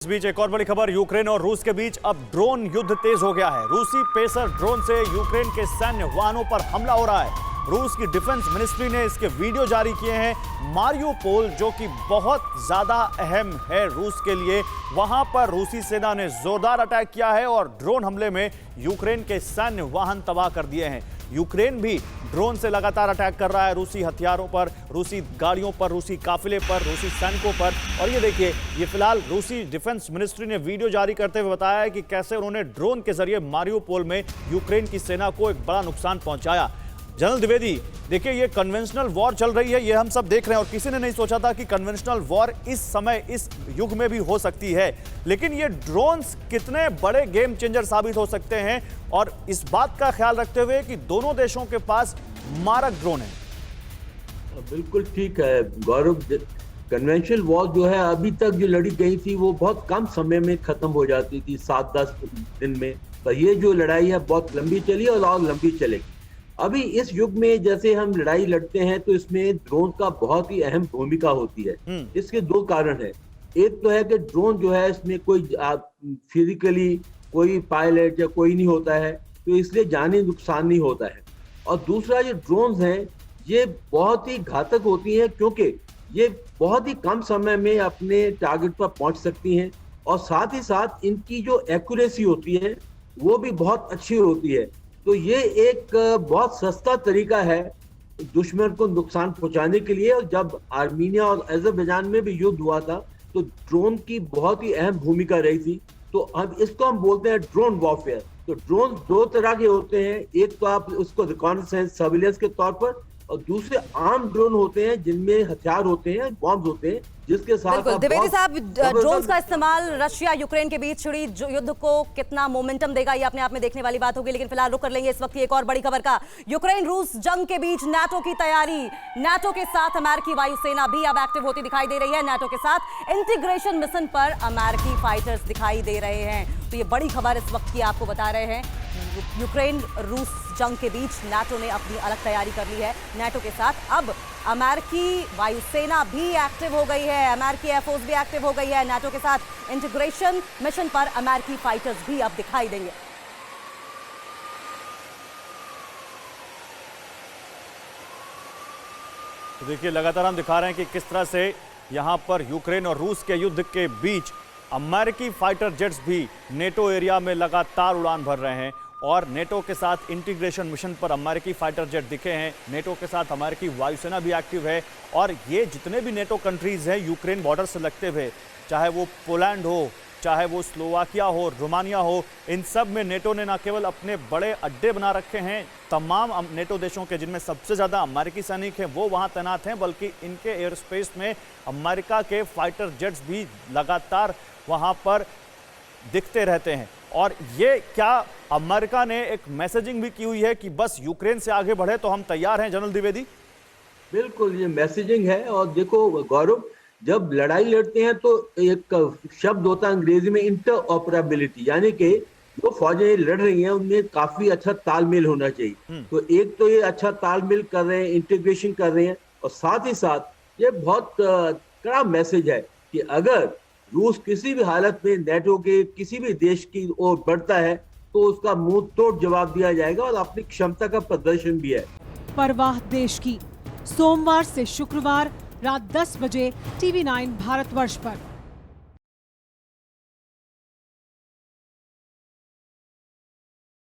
इस बीच एक और बड़ी खबर, यूक्रेन और रूस के बीच अब ड्रोन युद्ध तेज हो गया है। रूसी पेसर ड्रोन से यूक्रेन के सैन्य वाहनों पर हमला हो रहा है। रूस की डिफेंस मिनिस्ट्री ने इसके वीडियो जारी किए हैं। मारियोपोल, जो कि बहुत ज्यादा अहम है रूस के लिए, वहां पर रूसी सेना ने जोरदार अटैक किया है और ड्रोन हमले में यूक्रेन के सैन्य वाहन तबाह कर दिए हैं। यूक्रेन भी ड्रोन से लगातार अटैक कर रहा है, रूसी हथियारों पर, रूसी गाड़ियों पर, रूसी काफिले पर, रूसी सैनिकों पर। और ये देखिए, ये फिलहाल रूसी डिफेंस मिनिस्ट्री ने वीडियो जारी करते हुए बताया है कि कैसे उन्होंने ड्रोन के जरिए मारियोपोल में यूक्रेन की सेना को एक बड़ा नुकसान पहुंचाया। जनरल द्विवेदी, देखिए ये कन्वेंशनल वॉर चल रही है, ये हम सब देख रहे हैं और किसी ने नहीं सोचा था कि कन्वेंशनल वॉर इस समय, इस युग में भी हो सकती है। लेकिन ये ड्रोन्स कितने बड़े गेम चेंजर साबित हो सकते हैं, और इस बात का ख्याल रखते हुए कि दोनों देशों के पास मारक ड्रोन है। बिल्कुल ठीक है गौरव। कन्वेंशनल वॉर जो है अभी तक जो लड़ी गई थी वो बहुत कम समय में खत्म हो जाती थी, 7-10 दिन में। पर ये जो लड़ाई है बहुत लंबी चली और लंबी चलेगी। अभी इस युग में जैसे हम लड़ाई लड़ते हैं तो इसमें ड्रोन का बहुत ही अहम भूमिका होती है। इसके दो कारण है। एक तो है कि ड्रोन जो है इसमें कोई फिजिकली कोई पायलट या कोई नहीं होता है, तो इसलिए जानी नुकसान नहीं होता है। और दूसरा, ये ड्रोन्स हैं ये बहुत ही घातक होती हैं क्योंकि ये बहुत ही कम समय में अपने टारगेट पर पहुंच सकती हैं, और साथ ही साथ इनकी जो एक्यूरेसी होती है वो भी बहुत अच्छी होती है। तो ये एक बहुत सस्ता तरीका है दुश्मन को नुकसान पहुंचाने के लिए। और जब आर्मीनिया और अजरबैजान में भी युद्ध हुआ था तो ड्रोन की बहुत ही अहम भूमिका रही थी। तो अब इसको हम बोलते हैं ड्रोन वॉरफेयर। तो ड्रोन दो तरह के होते हैं, एक तो आप उसको रिकॉनेसेंस सर्विलेंस के तौर पर, और दूसरे आर्म ड्रोन होते हैं जिनमें हथियार होते हैं, बॉम्ब्स होते हैं, जिसके साथ द्विवेदी साहब, ड्रोन्स का इस्तेमाल रशिया यूक्रेन के बीच छिड़ी युद्ध को कितना मोमेंटम देगा, ये अपने आप में देखने वाली बात होगी। लेकिन फिलहाल रुक कर लेंगे इस वक्त की एक और बड़ी खबर का। यूक्रेन रूस जंग के बीच नाटो की तैयारी, नाटो के साथ अमेरिकी वायुसेना भी अब एक्टिव होती दिखाई दे रही है। नाटो के साथ इंटीग्रेशन मिशन पर अमेरिकी फाइटर्स दिखाई दे रहे हैं। तो ये बड़ी खबर इस वक्त की आपको बता रहे हैं। यूक्रेन रूस जंग के बीच नाटो ने अपनी अलग तैयारी कर ली है। नाटो के साथ अब अमेरिकी वायुसेना भी एक्टिव हो गई है, अमेरिकी एयरफोर्स भी एक्टिव हो गई है। नाटो के साथ इंटीग्रेशन मिशन पर अमेरिकी फाइटर्स भी अब दिखाई देंगे। तो देखिए, लगातार हम दिखा रहे हैं कि किस तरह से यहां पर यूक्रेन और रूस के युद्ध के बीच अमेरिकी फाइटर जेट्स भी नेटो एरिया में लगातार उड़ान भर रहे हैं। और नेटो के साथ इंटीग्रेशन मिशन पर अमेरिकी फाइटर जेट दिखे हैं। नेटो के साथ अमेरिकी वायुसेना भी एक्टिव है। और ये जितने भी नेटो कंट्रीज हैं यूक्रेन बॉर्डर से लगते हुए, चाहे वो पोलैंड हो, चाहे वो स्लोवाकिया हो, रोमानिया हो, इन सब में नेटो ने न केवल अपने बड़े अड्डे बना रखे हैं, तमाम नेटो देशों के जिनमें सबसे ज़्यादा अमेरिकी सैनिक हैं वो वहाँ तैनात हैं, बल्कि इनके एयर स्पेस में अमेरिका के फाइटर जेट्स भी लगातार वहाँ पर दिखते रहते हैं। और ये क्या अमेरिका ने एक मैसेजिंग भी की हुई है कि बस यूक्रेन से आगे बढ़े तो हम तैयार हैं, जनरल द्विवेदी? बिल्कुल, ये मैसेजिंग है। और देखो गौरव, जब लड़ाई लड़ते हैं तो एक शब्द होता है अंग्रेजी में इंटरऑपरेबिलिटी, यानी कि जो फौजें लड़ रही हैं उनमें काफी अच्छा तालमेल होना चाहिए। तो एक तो ये अच्छा तालमेल कर रहे हैं, इंटीग्रेशन कर रहे हैं, और साथ ही साथ ये बहुत कड़ा मैसेज है कि अगर रूस किसी भी हालत में नेटो के किसी भी देश की ओर बढ़ता है तो उसका मुंह तोड़ जवाब दिया जाएगा, और अपनी क्षमता का प्रदर्शन भी है। परवाह देश की, सोमवार से शुक्रवार रात 10 बजे TV9 भारतवर्ष पर।